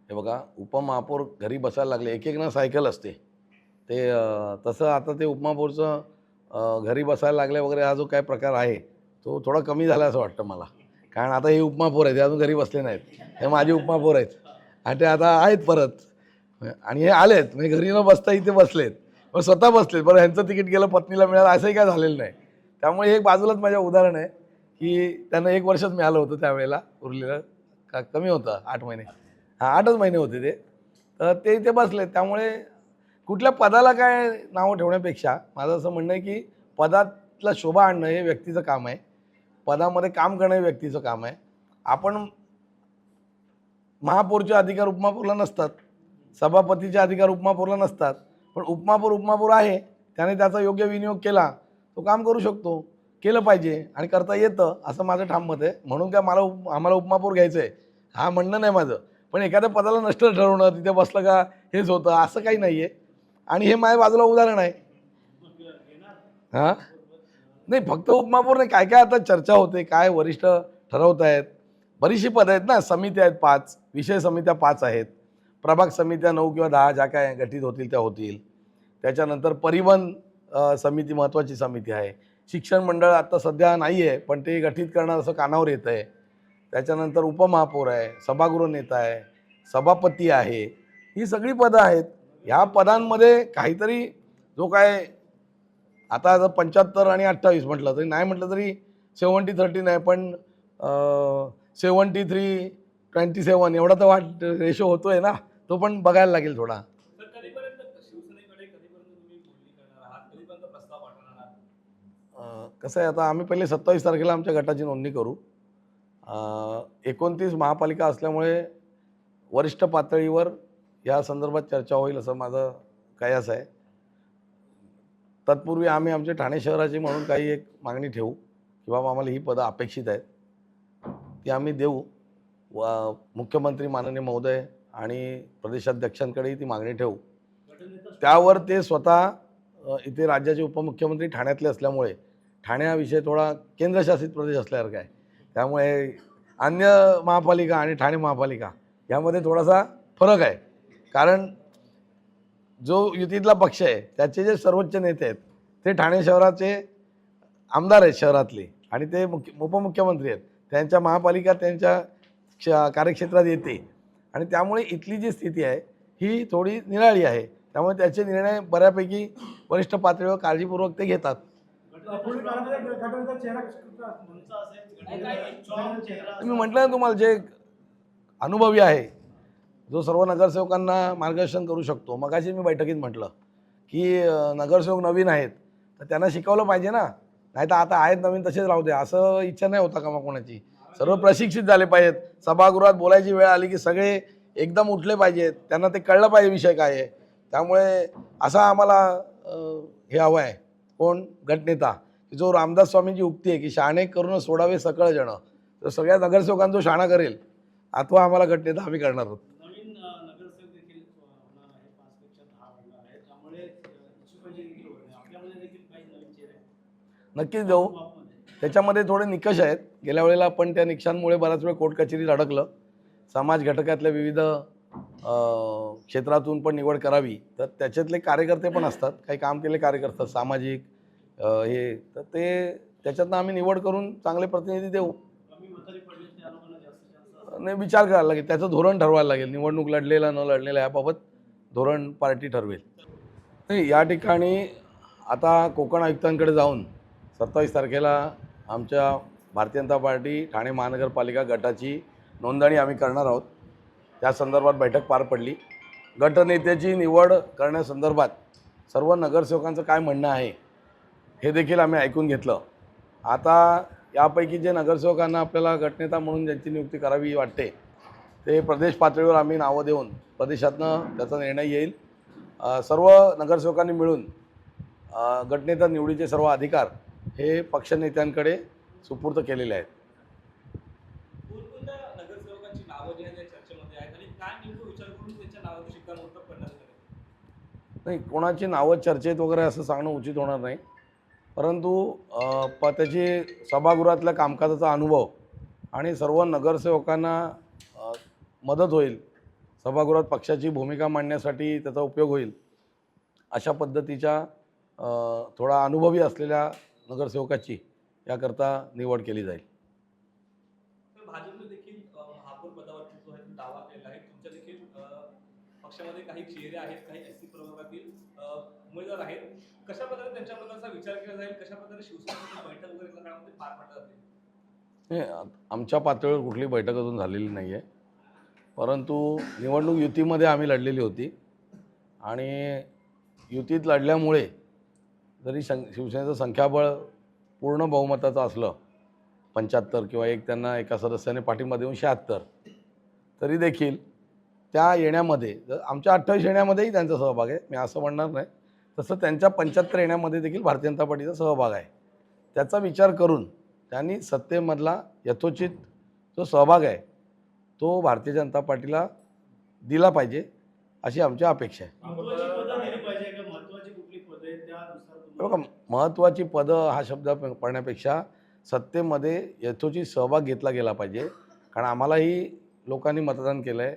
हे बघा, उपमहापौर घरी बसायला लागले. एक एक ना सायकल असते. ते तसं आता ते उपमहापौरचं घरी बसायला लागले वगैरे हा जो काय प्रकार आहे, तो थोडा कमी झाला असं वाटतं मला. कारण आता हे उपमहापौर आहेत, ते अजून घरी बसले नाहीत. हे माझे उपमहापौर आहेत आणि ते आता आहेत परत. आणि हे आलेत, म्हणजे घरी न बसता इथे बसलेत. पण स्वतः बसलेत. बरं, ह्यांचं तिकीट गेलं, पत्नीला मिळालं, असंही काय झालेलं नाही. त्यामुळे हे एक बाजूलाच माझ्या उदाहरण आहे, की त्यांना 1 वर्षच मिळालं होतं त्यावेळेला. उरलेलं कमी होतं, 8 महिने. हां, 8च महिने होते ते. तर ते इथे बसलेत. त्यामुळे कुठल्या पदाला काय नावं ठेवण्यापेक्षा माझं असं म्हणणं आहे, की पदातला शोभा आणणं हे व्यक्तीचं काम आहे. पदामध्ये काम करणं हे व्यक्तीचं काम आहे. आपण महापौरचे अधिकार उपमहापौरला नसतात. सभापतीचे अधिकार उपमहापौरला नसतात. पण उपमहापौर आहे. त्याने त्याचा योग्य विनियोग केला, तो काम करू शकतो. केलं पाहिजे आणि करता येतं, असं माझं ठाम मत आहे. म्हणून काय आम्हाला उपमहापौर घ्यायचं आहे, हा म्हणणं नाही माझं. पण एखाद्या पदाला नष्ट ठरवणं, तिथे बसलं का हेच होतं, असं काही नाही आहे. आणि हे माझ्या बाजूला उदाहरण आहे. हां? नाही, फक्त उपमहापौर नाही, काय-काय आता चर्चा होते, काय वरिष्ठ ठरवत आहेत. बरीचशी पदं आहेत ना, समित्या आहेत 5, विषय समित्या 5 आहेत. प्रभाग समित्या 9 किंवा 10 ज्या काय गठीत होतील त्या होतील. त्याच्यानंतर परिवहन समिती महत्त्वाची समिती आहे. शिक्षण मंडळ आता सध्या नाही आहे, पण ते गठीत करणं असं कानावर येतं आहे. त्याच्यानंतर उपमहापौर आहे, सभागृह नेता आहे, सभापती आहे. ही सगळी पदं आहेत. ह्या पदांमध्ये काहीतरी जो काय आता जर 75 आणि 28 म्हटलं तरी, नाही म्हटलं तरी 70-30 नाही, पण 73-27 एवढा तर रेशो होतोय ना, तो पण बघायला लागेल थोडा. कसं आहे, आता आम्ही पहिले 27 तारखेला आमच्या गटाची नोंदणी करू. 29 महापालिका असल्यामुळे वरिष्ठ पातळीवर या संदर्भात चर्चा होईल असं माझं कयास आहे. तत्पूर्वी आम्ही आमच्या ठाणे शहराची म्हणून काही एक मागणी ठेवू, की बाबा आम्हाला ही पदं अपेक्षित आहेत. ती आम्ही देऊ. मुख्यमंत्री माननीय महोदय आणि प्रदेशाध्यक्षांकडेही ती मागणी ठेवू. त्यावर ते स्वतः इथे राज्याचे उपमुख्यमंत्री ठाण्यातले असल्यामुळे, ठाणे हा विषय थोडा केंद्रशासित प्रदेश असल्यासारखा आहे. त्यामुळे अन्य महापालिका आणि ठाणे महापालिका यामध्ये थोडासा फरक आहे. कारण जो युतीतला पक्ष आहे, त्याचे जे सर्वोच्च नेते आहेत, ते ठाणे शहराचे आमदार आहेत शहरातले आणि ते उपमुख्यमंत्री आहेत. त्यांच्या महापालिका त्यांच्या कार्यक्षेत्रात येते आणि त्यामुळे इथली जी स्थिती आहे, ही थोडी निराळी आहे. त्यामुळे त्याचे निर्णय बऱ्यापैकी वरिष्ठ पातळीवर काळजीपूर्वक ते घेतात. मी म्हटलं ना तुम्हाला, जे अनुभवी आहे, जो सर्व नगरसेवकांना मार्गदर्शन करू शकतो. मगाशी मी बैठकीत म्हटलं, की नगरसेवक नवीन आहेत, तर त्यांना शिकवलं पाहिजे ना. नाहीतर आता आहेत नवीन तसेच राहू द्या, असं इच्छा नाही होता का मग कोणाची. सर्व प्रशिक्षित झाले पाहिजेत. सभागृहात बोलायची वेळ आली की सगळे एकदम उठले पाहिजेत. त्यांना ते कळलं पाहिजे विषय काय आहे. त्यामुळे असा आम्हाला हे हवं आहे, कोण गटनेता, जो रामदास स्वामींची उक्ती आहे, की शहाणे करून सोडावे सकळ जण. तर सगळ्या नगरसेवकांचा शहाणा करेल, अथवा आम्हाला गटनेता आम्ही करणार आहोत. नक्कीच देऊ. त्याच्यामध्ये थोडे निकष आहेत. गेल्या वेळेला आपण त्या निकषांमुळे बराच वेळ कोर्ट कचेरीत अडकलं. समाज घटकातल्या विविध क्षेत्रातून पण निवड करावी, तर त्याच्यातले कार्यकर्ते पण असतात. काही काम केले कार्यकर्ते सामाजिक हे, तर ते त्याच्यातनं आम्ही निवड करून चांगले प्रतिनिधी देऊ. नाही, विचार करायला लागेल, त्याचं धोरण ठरवायला लागेल. निवडणूक लढलेला न लढलेला याबाबत धोरण पार्टी ठरवेल. नाही, या ठिकाणी आता कोकण आयुक्तांकडे जाऊन 27 तारखेला आमच्या भारतीय जनता पार्टी ठाणे महानगरपालिका गटाची नोंदणी आम्ही करणार आहोत. त्या संदर्भात बैठक पार पडली. गटनेत्याची निवड करण्यासंदर्भात सर्व नगरसेवकांचं काय म्हणणं आहे हे देखील आम्ही ऐकून घेतलं. आता यापैकी जे नगरसेवकांना आपल्याला गटनेता म्हणून ज्यांची नियुक्ती करावी वाटते, ते प्रदेश पातळीवर आम्ही नावं देऊन प्रदेशातनं त्याचा निर्णय येईल. सर्व नगरसेवकांनी मिळून गटनेता निवडीचे सर्व अधिकार हे पक्षनेत्यांकडे सुपूर्द केलेले आहेत. नाही, कोणाची नावं चर्चेत वगैरे असं सांगणं उचित होणार नाही. परंतु त्याची सभागृहातल्या कामकाजाचा अनुभव आणि सर्व नगरसेवकांना मदत होईल, सभागृहात पक्षाची भूमिका मांडण्यासाठी त्याचा उपयोग होईल अशा पद्धतीच्या थोडा अनुभवी असलेल्या नगरसेवकाची याकरता निवड केली जाईल. भाजपने देखील महापौर पदावरती जो आहे तो दावा केला आहे. तुमच्या देखील पक्षामध्ये काही चेहरे आहेत, काही एससी प्रवर्गातील उमेदवार आहेत. कशा प्रकारे त्यांच्याबद्दलचा विचार केला जाईल, कशा प्रकारे शिवसेनेची बैठक वगैरे या काळामध्ये पार पाडली जाते? आमच्या पातळीवर कुठली बैठक अजून झालेली नाही आहे, परंतु निवडणूक युतीमध्ये आम्ही लढलेली होती आणि युतीत लढल्यामुळे जरी शिवसेनेचं संख्याबळ पूर्ण बहुमताचं असलं 75 किंवा त्यांना एका सदस्याने पाठिंबा देऊन 76, तरी देखील त्या येण्यामध्ये आमच्या 28 येण्यामध्येही त्यांचा सहभाग आहे, मी असं म्हणणार नाही. तसं त्यांच्या 75 येण्यामध्ये देखील भारतीय जनता पार्टीचा सहभाग आहे. त्याचा विचार करून त्यांनी सत्तेमधला यथोचित जो सहभाग आहे तो भारतीय जनता पार्टीला दिला पाहिजे अशी आमची अपेक्षा आहे. बघा, महत्त्वाची पदं हा शब्द पडण्यापेक्षा सत्तेमध्ये यथोचित सहभाग घेतला गेला पाहिजे. कारण आम्हालाही लोकांनी मतदान केलं आहे.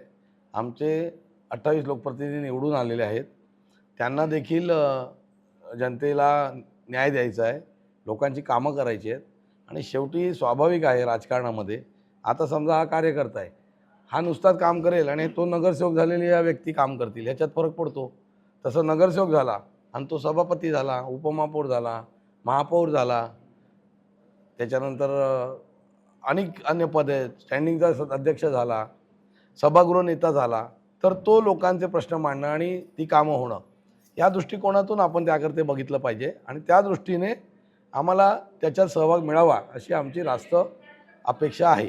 आमचे 28 लोकप्रतिनिधी निवडून आलेले आहेत. त्यांना देखील जनतेला न्याय द्यायचा आहे, लोकांची कामं करायची आहेत. आणि शेवटी स्वाभाविक आहे राजकारणामध्ये, आता समजा हा कार्यकर्ता आहे, हा नुसताच काम करेल आणि तो नगरसेवक झालेली या व्यक्ती काम करतील ह्याच्यात फरक पडतो. तसं नगरसेवक झाला आणि तो सभापती झाला, उपमहापौर झाला, महापौर झाला, त्याच्यानंतर अनेक अन्य पदे, स्टँडिंगचा अध्यक्ष झाला, सभागृह नेता झाला, तर तो लोकांचे प्रश्न मांडणं आणि ती कामं होणं या दृष्टिकोनातून आपण त्याकरता बघितलं पाहिजे आणि त्या दृष्टीने आम्हाला त्याच्यात सहभाग मिळावा अशी आमची रास्त अपेक्षा आहे.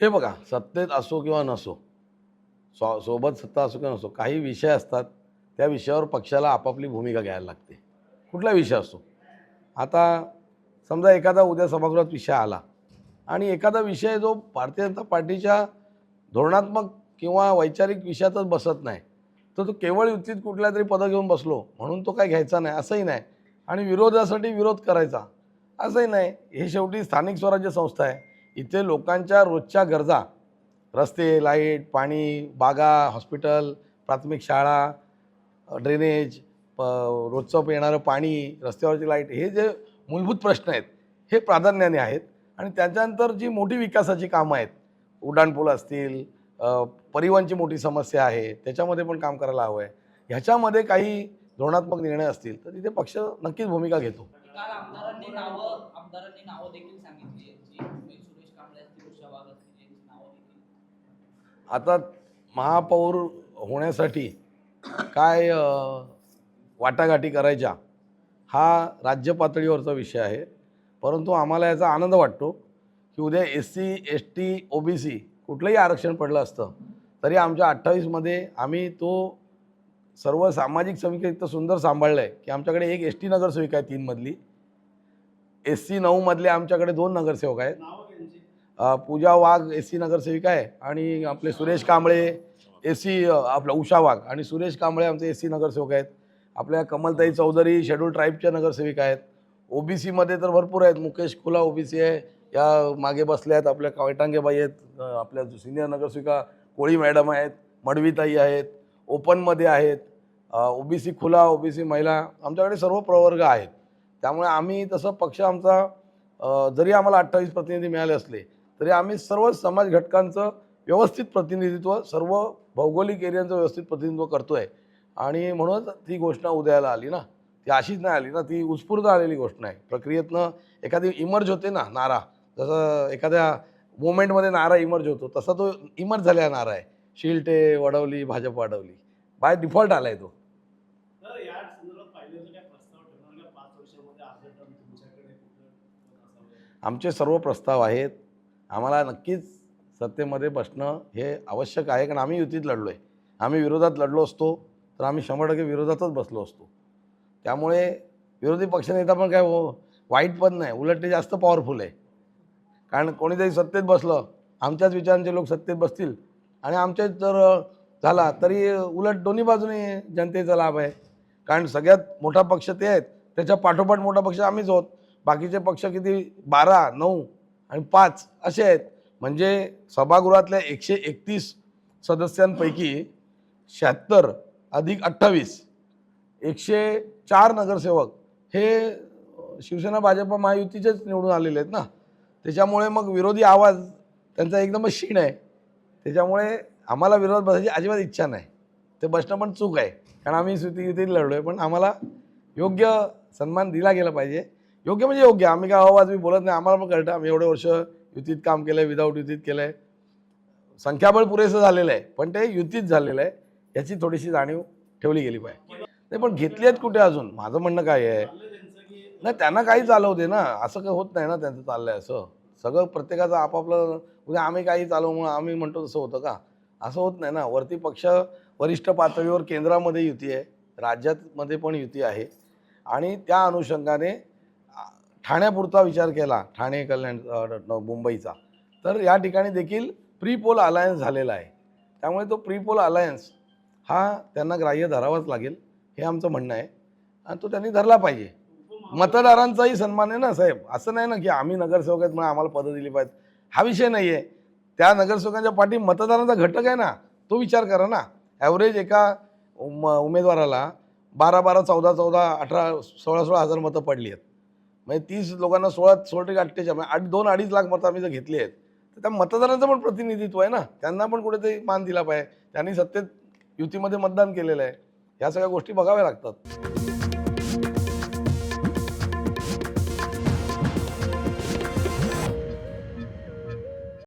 हे बघा, सत्तेत असो किंवा नसो, सोबत सत्ता असो किंवा नसो, काही विषय असतात त्या विषयावर पक्षाला आपापली भूमिका घ्यायला लागते, कुठला विषय असो. आता समजा एखादा उद्या सभागृहात विषय आला आणि एखादा विषय जो भारतीय जनता पार्टीच्या धोरणात्मक किंवा वैचारिक विषयातच बसत नाही, तर तो केवळ युतीत कुठल्या तरी पदं घेऊन बसलो म्हणून तो काय घ्यायचा नाही असंही नाही, आणि विरोधासाठी विरोध करायचा असंही नाही. हे शेवटी स्थानिक स्वराज्य संस्था आहे. इथे लोकांच्या रोजच्या गरजा, रस्ते, लाईट, पाणी, बागा, हॉस्पिटल, प्राथमिक शाळा, ड्रेनेज, रोजचं येणारं पाणी, रस्त्यावरची लाईट, हे जे मूलभूत प्रश्न आहेत हे प्राधान्याने आहेत. आणि त्याच्यानंतर जी मोठी विकासाची कामं आहेत, उड्डाणपूल असतील, परिवहनची मोठी समस्या आहे, त्याच्यामध्ये पण काम करायला हवं आहे. ह्याच्यामध्ये काही धोरणात्मक निर्णय असतील तर तिथे पक्ष नक्कीच भूमिका घेतो. काल आमदारांनी नावं देखील सांगितली, सुरेश कांबळे असतील, उषा वाघ असतील, यांची नावं देखील. आता महापौर होण्यासाठी काय वाटाघाटी करायच्या हा राज्य पातळीवरचा विषय आहे, परंतु आम्हाला याचा आनंद वाटतो की उद्या SC, ST, OBC कुठलंही आरक्षण पडलं असतं तरी आमच्या 28मध्ये आम्ही तो सर्व सामाजिक समीकरण इतकं सुंदर सांभाळलं आहे की आमच्याकडे एक ST नगरसेविका आहे 3 मधली, SC 9 मधले आमच्याकडे 2 नगरसेवक आहेत. पूजा वाघ SC नगरसेविका आहे आणि आपले सुरेश कांबळे SC, आपला उषा वाघ आणि सुरेश कांबळे आमचे SC नगरसेवक आहेत. आपल्या कमलताई चौधरी शेड्यूल ट्राईबच्या नगरसेविका आहेत. OBC मध्ये तर भरपूर आहेत. मुकेश खुला OBC आहे, या मागे बसल्या आहेत. आपल्या कवटांगेबाई आहेत, आपल्या सिनियर नगरसेविका कोळी मॅडम आहेत, मडवीताई आहेत, ओपनमध्ये आहेत, OBC खुला, OBC महिला, आमच्याकडे सर्व प्रवर्ग आहेत. त्यामुळे आम्ही तसं पक्ष आमचा जरी आम्हाला 28 प्रतिनिधी मिळाले असले तरी आम्ही सर्व समाज घटकांचं व्यवस्थित प्रतिनिधित्व, सर्व भौगोलिक एरियांचं व्यवस्थित प्रतिनिधित्व करतो आहे. आणि म्हणूनच ती घोषणा उदयाला आली ना, ती अशीच नाही आली ना, ती उत्स्फूर्त आलेली घोषणा आहे. प्रक्रियेतनं एखादी इमर्ज होते ना नारा, जसं एखाद्या मुवमेंटमध्ये नारा इमर्ज होतो तसा तो इमर्ज झालेला नारा आहे. शिलटे वडवली, भाजप वाढवली, बाय डिफॉल्ट आला आहे तो. आमचे सर्व प्रस्ताव आहेत. आम्हाला नक्कीच सत्तेमध्ये बसणं हे आवश्यक आहे, कारण आम्ही युतीत लढलो आहे. आम्ही विरोधात लढलो असतो तर आम्ही 100% विरोधातच बसलो असतो. त्यामुळे विरोधी पक्षनेता पण काय वाईट पण नाही, उलट ते जास्त पॉवरफुल आहे. कारण कोणीतरी सत्तेत बसलं, आमच्याच विचारांचे लोक सत्तेत बसतील आणि आमच्याच जर झाला तरी उलट दोन्ही बाजूने जनतेचा लाभ आहे. कारण सगळ्यात मोठा पक्ष ते आहेत, त्याच्या पाठोपाठ मोठा पक्ष आम्हीच आहोत. बाकीचे पक्ष किती 12, 9 आणि 5 असे आहेत. म्हणजे सभागृहातल्या 131 सदस्यांपैकी 76 अधिक 28 104 नगरसेवक हे शिवसेना भाजप महायुतीचेच निवडून आलेले आहेत ना. त्याच्यामुळे मग विरोधी आवाज त्यांचा एकदमच क्षीण आहे. त्याच्यामुळे आम्हाला विरोधात बसायची अजिबात इच्छा नाही. ते बसणं पण चूक आहे, कारण आम्ही युतीत लढलो आहे. पण आम्हाला योग्य सन्मान दिला गेला पाहिजे. योग्य म्हणजे योग्य, आम्ही काय आवाज बोलत नाही. आम्हाला पण कळतं, आम्ही एवढे वर्ष युतीत काम केलं आहे, विदाऊट युतीत केलं आहे. संख्याबळ पुरेसं झालेलं आहे, पण ते युतीत झालेलं आहे याची थोडीशी जाणीव ठेवली गेली पाहिजे. नाही पण घेतली आहेत कुठे अजून? माझं म्हणणं काय आहे, नाही त्यांना काही चालवू दे ना. असं काही होत नाही ना त्यांचं चाललंय असं. सगळं प्रत्येकाचं आपापलं, उद्या आम्ही काही चालवू म्हणून आम्ही म्हणतो तसं होतं का? असं होत नाही ना. वरती पक्ष वरिष्ठ पातळीवर केंद्रामध्ये युती आहे, राज्यामध्ये पण युती आहे. आणि त्या अनुषंगाने ठाण्यापुरता विचार केला, ठाणे कल्याण मुंबईचा, तर या ठिकाणी देखील प्री पोल अलायन्स झालेला आहे. त्यामुळे तो प्री पोल अलायन्स हा त्यांना ग्राह्य धरावाच लागेल, हे आमचं म्हणणं आहे. आणि तो त्यांनी धरला पाहिजे. मतदारांचाही सन्मान आहे ना साहेब. असं नाही ना की आम्ही नगरसेवक आहेत म्हणून आम्हाला पदं दिली पाहिजेत, हा विषय नाही आहे. त्या नगरसेवकांच्या पाठी मतदारांचा घटक आहे ना, तो विचार करा ना. ॲव्हरेज एका उमेदवाराला 12-12, 14-14, 18, 16-16 हजार मतं पडली आहेत. म्हणजे 30 लोकांना 16-16 म्हणजे 2-2.5 लाख मतं आम्ही जर घेतली आहेत, तर त्या मतदारांचं पण प्रतिनिधित्व आहे ना. त्यांना पण कुठेतरी मान दिला पाहिजे. त्यांनी सत्तेत युतीमध्ये मतदान केलेलं आहे. ह्या सगळ्या गोष्टी बघाव्या लागतात.